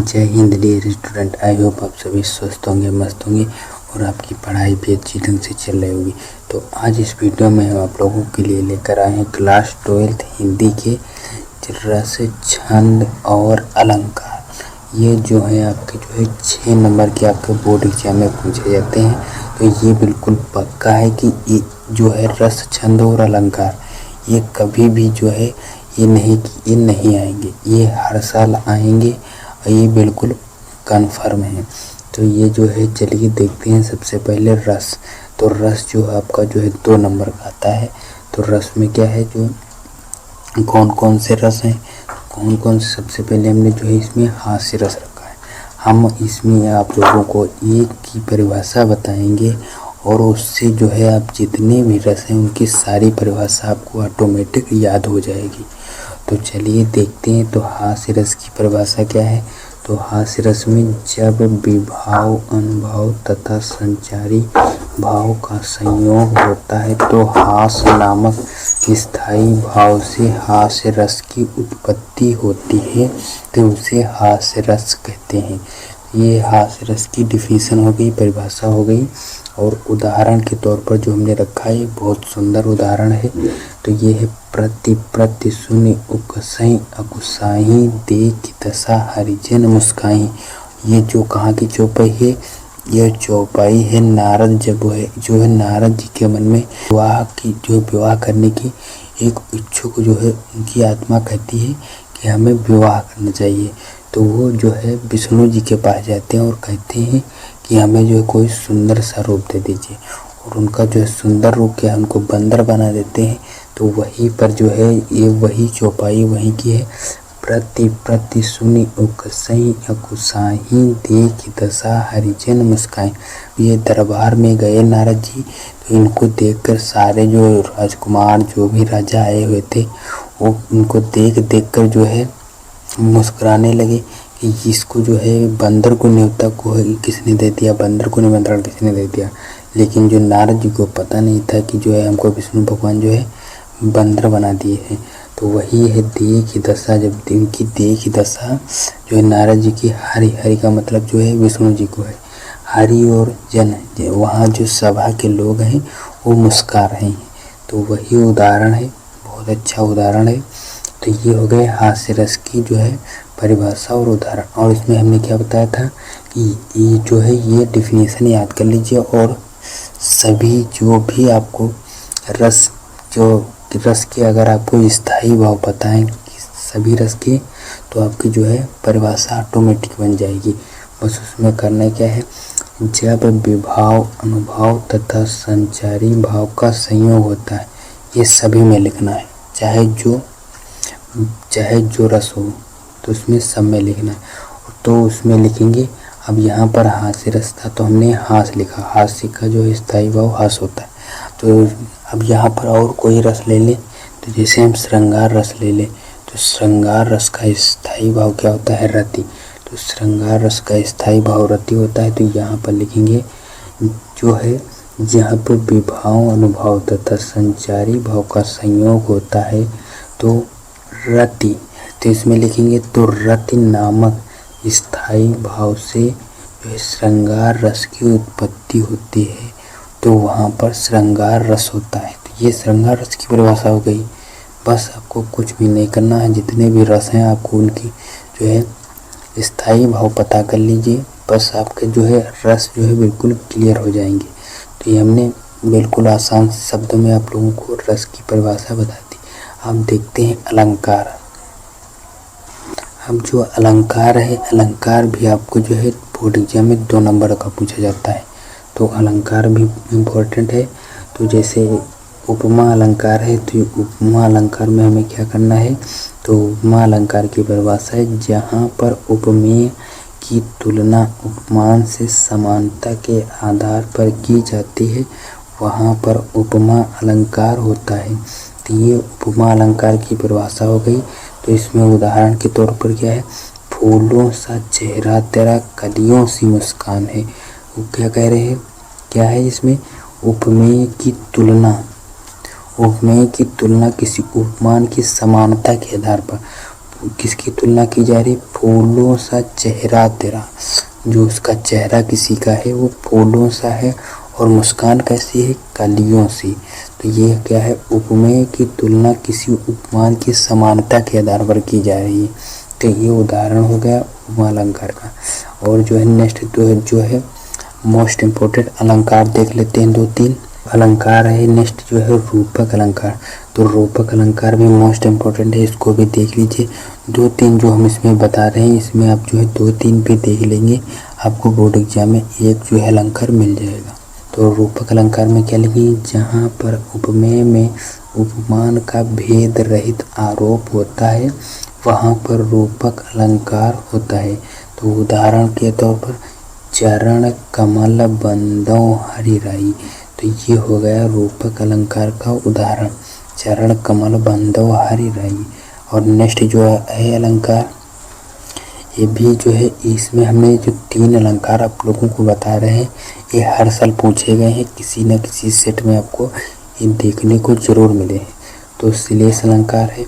जय Hind dear student. I hope आप सभी स्वस्थ होंगे, मस्त होंगे और आपकी पढ़ाई भी अच्छी ढंग से चल रही होगी। तो आज इस वीडियो में हम आप लोगों के लिए लेकर आए हैं क्लास 12th हिंदी के रस, छंद और अलंकार। ये जो है आपके 6 नंबर के आपके बोर्ड एग्जाम में पूछे जाते हैं। तो ये बिल्कुल पक्का है कि ये जो है रस, छंद और अलंकार ये कभी भी जो है ये नहीं आएंगे, ये हर साल आएंगे और ये बिल्कुल कन्फर्म है। तो ये जो है चलिए देखते हैं। सबसे पहले रस, तो रस जो आपका जो है 2 नंबर का आता है। तो रस में क्या है, जो कौन कौन से रस हैं, कौन से सबसे पहले हमने जो है इसमें हास्य रस रखा है। हम इसमें आप लोगों को एक की परिभाषा बताएंगे और उससे जो है आप जितने भी रस हैं उनकी सारी परिभाषा आपको ऑटोमेटिक याद हो जाएगी। तो चलिए देखते हैं। तो हास्य रस की परिभाषा क्या है। तो हास्य रस में जब विभाव, अनुभाव तथा संचारी भाव का संयोग होता है तो हास्य नामक स्थायी भाव से हास्य रस की उत्पत्ति होती है, तो उसे हास्य रस कहते हैं। ये हास्य रस की डिफिनेशन हो गई, परिभाषा हो गई। और उदाहरण के तौर पर जो हमने रखा है बहुत सुंदर उदाहरण है। तो ये है प्रति सुनि उकसई अकुसाही देख दशा हरिजन मुस्काई। ये जो कहाँ की चौपाई है, यह चौपाई है नारद जो है नारद जी के मन में विवाह करने की एक इच्छुक जो है उनकी आत्मा कहती है कि हमें विवाह करना चाहिए। तो वो जो है विष्णु जी के पास जाते हैं और कहते हैं कि हमें जो है कोई सुंदर सा रूप दे दीजिए। और उनका जो है सुंदर रूप क्या है, उनको बंदर बना देते हैं। तो वहीं पर जो है ये वही चौपाई वहीं की है। प्रति सुनि उकसई अकुसाही देख दशा हरिजन मुस्काई। ये दरबार में गए नारद जी, तो इनको देखकर सारे जो राजकुमार जो भी राजा आए हुए थे वो इनको देख कर जो है मुस्कुराने लगे कि इसको जो है बंदर को न्योता को किसने दे दिया, बंदर को निमंत्रण किसने दे दिया। लेकिन जो नारद जी को पता नहीं था कि जो है हमको विष्णु भगवान जो है बंदर बना दिए हैं। तो वही है देख दशा, जब इनकी देख दशा जो है नारद जी की, हरि का मतलब जो है विष्णु जी को है, हरि और जन वहाँ जो सभा के लोग हैं वो मुस्कुरा रहे हैं। तो वही उदाहरण है, बहुत अच्छा उदाहरण है। तो ये हो गए हास्य रस की जो है परिभाषा और उदाहरण। और इसमें हमने क्या बताया था कि ये जो है ये डिफिनेशन याद कर लीजिए। और सभी जो भी आपको रस के अगर आपको स्थायी भाव पता है कि सभी रस के, तो आपकी जो है परिभाषा ऑटोमेटिक बन जाएगी। बस उसमें करना क्या है, जब विभाव, अनुभाव तथा संचारी भाव का संयोग होता है, ये सभी में लिखना है। चाहे जो रस हो तो उसमें सब में लिखना है। तो उसमें लिखेंगे। अब यहाँ पर हास्य रस था तो हमने हास्य लिखा, हास्य का जो स्थायी भाव हास्य होता है। तो अब यहाँ पर और कोई रस ले लें, तो जैसे हम श्रृंगार रस ले लें, तो श्रृंगार रस का स्थायी भाव क्या होता है, रति। तो श्रृंगार रस का स्थायी भाव रति होता है। तो यहाँ पर लिखेंगे जो है जहाँ पर विभाव, अनुभाव तथा संचारी भाव का संयोग होता है तो रति। तो इसमें लिखेंगे तो रति नामक स्थायी भाव से श्रृंगार रस की उत्पत्ति होती है, तो वहाँ पर श्रृंगार रस होता है। तो ये श्रृंगार रस की परिभाषा हो गई। बस आपको कुछ भी नहीं करना है, जितने भी रस हैं आपको उनकी जो है स्थायी भाव पता कर लीजिए। बस आपके जो है रस जो है बिल्कुल क्लियर हो जाएंगे। तो ये हमने बिल्कुल आसान शब्दों में आप लोगों को रस की परिभाषा बता दी। अब देखते हैं अलंकार। अब जो अलंकार है, अलंकार भी आपको जो है बोर्ड एग्जाम में 2 नंबर का पूछा जाता है। तो अलंकार भी इम्पोर्टेंट है। तो जैसे उपमा अलंकार है, तो उपमा अलंकार में हमें क्या करना है, तो उपमा अलंकार की परिभाषा है जहाँ पर उपमेय की तुलना उपमान से समानता के आधार पर की जाती है वहाँ पर उपमा अलंकार होता है। तो ये उपमा अलंकार की परिभाषा हो गई। तो इसमें उदाहरण के तौर पर क्या है, फूलों सा चेहरा तेरा कलियों सी मुस्कान है। वो क्या कह रहे हैं, क्या है इसमें, उपमेय की तुलना किसी उपमान की समानता के आधार पर। किसकी तुलना की जा रही? फूलों सा चेहरा तेरा। जो उसका चेहरा किसी का है वो फूलों सा है और मुस्कान कैसी है? कलियों सी। तो ये क्या है? उपमेय की तुलना किसी उपमान की समानता के आधार पर की जा रही है। तो ये उदाहरण हो गया उपमा अलंकार का। और जो है नेक्स्ट जो है मोस्ट इम्पोर्टेंट अलंकार देख लेते हैं। 2-3 अलंकार है। नेक्स्ट जो है रूपक अलंकार। तो रूपक अलंकार भी मोस्ट इम्पोर्टेंट है, इसको भी देख लीजिए। 2-3 जो हम इसमें बता रहे हैं, इसमें आप जो है 2-3 भी देख लेंगे, आपको बोर्ड एग्जाम में एक जो है अलंकार मिल जाएगा। तो रूपक अलंकार में क्या लिखेंगे? जहाँ पर उपमेय में उपमान का भेद रहित आरोप होता है वहाँ पर रूपक अलंकार होता है। तो उदाहरण के तौर पर चरण कमल बंदो हरि राई। तो ये हो गया रूपक अलंकार का उदाहरण, चरण कमल बंदो हरि राई। और नेक्स्ट जो है अलंकार, ये भी जो है इसमें हमने जो 3 अलंकार आप लोगों को बता रहे हैं ये हर साल पूछे गए हैं, किसी न किसी सेट में आपको ये देखने को जरूर मिले हैं। तो श्लेष अलंकार है।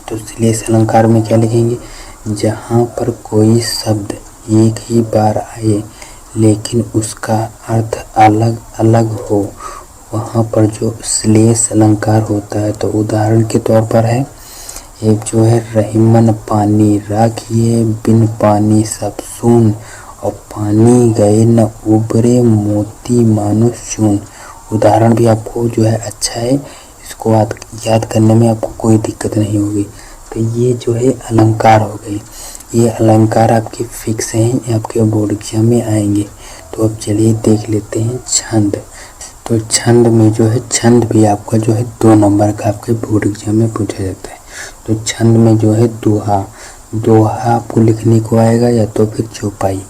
तो श्लेष अलंकार में क्या लिखेंगे? जहाँ पर कोई शब्द एक ही बार आए लेकिन उसका अर्थ अलग अलग हो वहाँ पर जो श्लेष अलंकार होता है। तो उदाहरण के तौर पर है एक जो है रहीमन पानी राखिए बिन पानी सब सून और पानी गए न उबरे मोती मानो चून। उदाहरण भी आपको जो है अच्छा है, इसको याद करने में आपको कोई दिक्कत नहीं होगी। तो ये जो है अलंकार हो गए। ये अलंकार आपके फिक्स हैं, ये आपके बोर्ड एग्जाम में आएंगे। तो अब चलिए देख लेते हैं छंद। तो छंद में जो है छंद भी आपका जो है 2 नंबर का आपके बोर्ड एग्जाम में पूछा जाता है। तो छंद में जो है दोहा, दोहा आपको लिखने को आएगा या तो फिर चौपाई,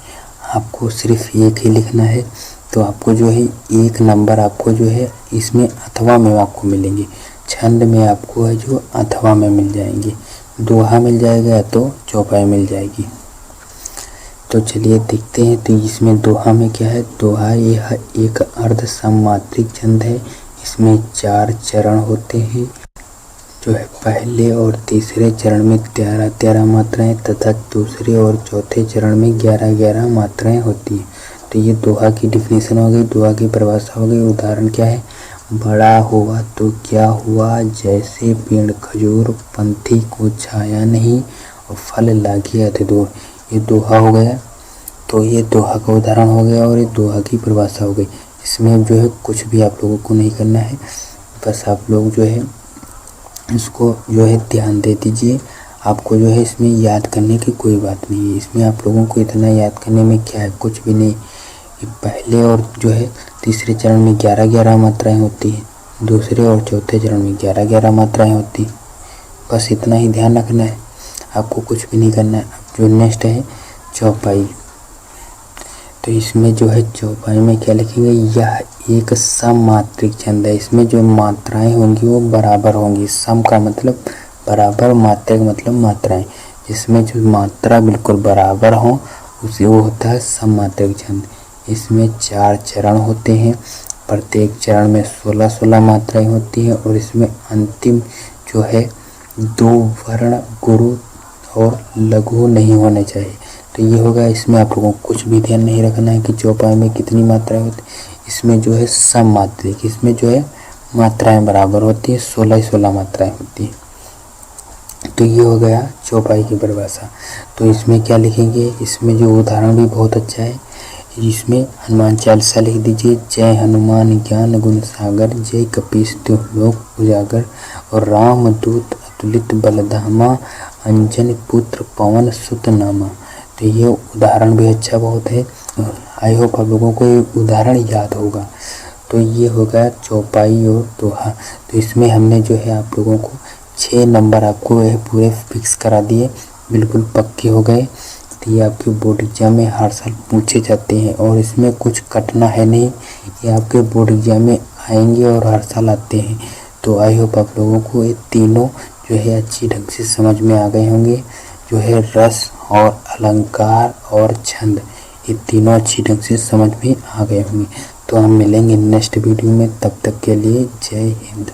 आपको सिर्फ एक ही लिखना है। तो आपको जो है 1 नंबर आपको जो है इसमें अथवा में आपको मिलेंगे। छंद में आपको है जो अथवा में मिल जाएंगे, दोहा मिल जाएगा या तो चौपाई मिल जाएगी। तो चलिए देखते हैं। तो इसमें दोहा में क्या है? दोहा यह एक अर्ध सममात्रिक छंद है। इसमें 4 चरण होते हैं, जो है पहले और तीसरे चरण में 13-13 मात्राएं तथा दूसरे और चौथे चरण में 11-11 मात्राएं होती हैं। तो ये दोहा की डिफिनीशन हो गई, दोहा की परिभाषा हो गई। उदाहरण क्या है? बड़ा हुआ तो क्या हुआ, जैसे पेड़ खजूर पंथी को छाया नहीं और फल लागे अति दूर। ये दोहा हो गया। तो ये दोहा का उदाहरण हो गया और ये दोहा की परिभाषा हो गई। इसमें जो है कुछ भी आप लोगों को नहीं करना है, बस आप लोग जो है इसको जो है ध्यान दे दीजिए। आपको जो है इसमें याद करने की कोई बात नहीं है। इसमें आप लोगों को इतना याद करने में क्या है, कुछ भी नहीं। पहले और जो है तीसरे चरण में 11-11 मात्राएं होती हैं, दूसरे और चौथे चरण में 11-11 मात्राएं होती हैं। बस इतना ही ध्यान रखना है, आपको कुछ भी नहीं करना है। अब जो नेक्स्ट है चौपाई। तो इसमें जो है चौपाई में क्या लिखेंगे? यह एक सममात्रिक छंद है। इसमें जो मात्राएं होंगी वो बराबर होंगी। सम का मतलब बराबर, मात्रा का मतलब मात्राएं। जिसमें जो मात्रा बिल्कुल बराबर हो उसे वो होता है सममात्रिक छंद। इसमें 4 चरण होते हैं, प्रत्येक चरण में 16-16 मात्राएं होती हैं और इसमें अंतिम जो है 2 वर्ण गुरु और लघु नहीं होने चाहिए। तो ये होगा। इसमें आप लोगों को कुछ भी ध्यान नहीं रखना है कि चौपाई में कितनी मात्राएं होती हैं। इसमें जो है सममात्रिक, इसमें जो है मात्राएं बराबर होती है, 16-16 मात्राएं होती हैं। तो ये हो गया चौपाई की परिभाषा। तो इसमें क्या लिखेंगे? इसमें जो उदाहरण भी बहुत अच्छा है। इसमें हनुमान चालीसा लिख दीजिए। जय हनुमान ज्ञान गुण सागर, जय कपीस तिहुँ लोक उजागर, और राम दूत अतुलित बलधामा, अंजनी पुत्र पवन सुत नामा। तो ये उदाहरण भी अच्छा बहुत है। आई होप आप लोगों को ये उदाहरण याद होगा। तो ये होगा चौपाई और दोहा। तो इसमें हमने जो है आप लोगों को 6 नंबर आपको यह पूरे फिक्स करा दिए, बिल्कुल पक्के हो गए। तो ये आपके बोर्ड एग्जाम में हर साल पूछे जाते हैं और इसमें कुछ कटना है नहीं, ये आपके बोर्ड एग्जाम में आएंगे और हर साल आते हैं। तो आई होप आप लोगों को ये तीनों जो है अच्छी ढंग से समझ में आ गए होंगे। जो है रस और अलंकार और छंद, ये तीनों अच्छी ढंग से समझ में आ गए होंगे। तो हम मिलेंगे नेक्स्ट वीडियो में, तब तक के लिए जय हिंद।